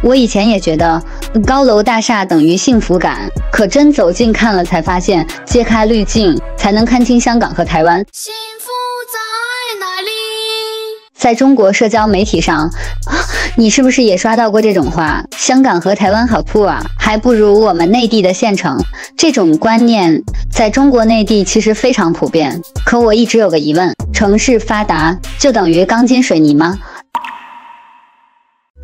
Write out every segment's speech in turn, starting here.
我以前也覺得高樓大廈等於幸福感，可真走近看了才發現，揭開濾鏡才能看清香港和台灣。幸福在哪裡？在中國社交媒體上，你是不是也刷到過這種話？香港和台灣好酷啊，還不如我們內地的縣城。這種觀念在中國內地其實非常普遍。可我一直有個疑問，城市發達就等於鋼筋水泥嗎？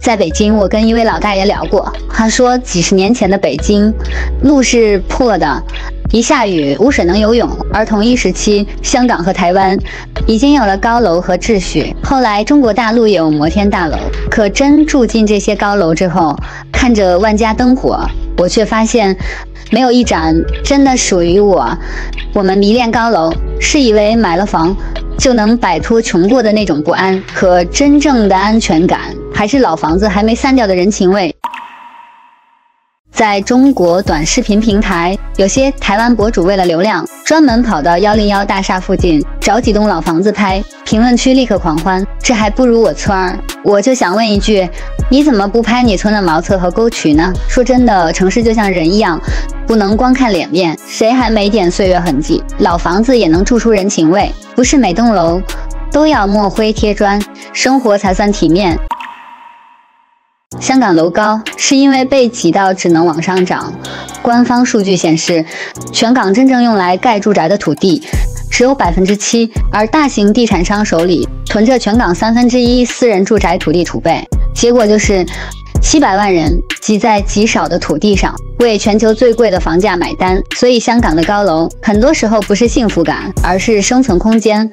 在北京，我跟一位老大爺聊過，他說幾十年前的北京，路是破的，一下雨污水能游泳，而同一時期，香港和台灣已經有了高樓和秩序。後來中國大陸也有摩天大樓，可真住進這些高樓之後，看着萬家燈火，我卻發現沒有一盞真的屬於我。我們迷戀高樓，是以為買了房就能擺脫窮過的那種不安，可真正的安全感還是老房子還沒散掉的人情味。在中國短視頻平台，有些台灣博主為了流量，專門跑到101大廈附近找幾棟老房子拍，評論區立刻狂歡，這還不如我村兒。我就想問一句，你怎麼不拍你村的茅廁和溝渠呢？說真的，城市就像人一樣，不能光看臉面，誰還沒點歲月痕跡？老房子也能住出人情味，不是每棟樓都要抹灰貼磚，生活才算體面。香港樓高是因為被擠到只能往上漲。官方數據顯示，全港真正用來蓋住宅的土地只有7%，而大型地產商手裡囤着全港1/3私人住宅土地儲備。結果就是700萬人擠在極少的土地上，為全球最貴的房價買單。所以香港的高樓很多時候不是幸福感，而是生存空間。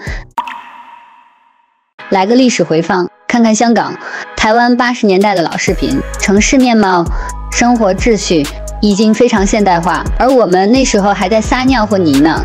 來個歷史回放，看看香港、台灣80年代的老視頻，城市面貌、生活秩序已經非常現代化，而我們那時候還在撒尿和泥呢。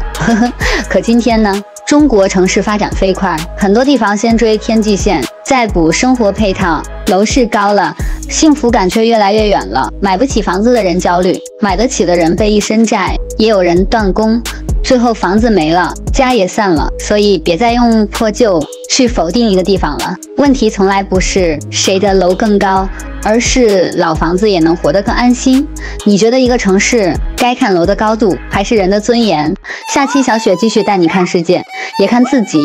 可今天呢？中國城市發展飛快，很多地方先追天際線，再補生活配套，樓市高了，幸福感卻越來越遠了。買不起房子的人焦慮，買得起的人背一身債，也有人斷供，最後房子沒了，家也散了。所以別再用破舊去否定一個地方了。問題從來不是誰的樓更高，而是老房子也能活得更安心。你覺得一個城市該看樓的高度，還是人的尊嚴？下期小雪繼續帶你看世界，也看自己。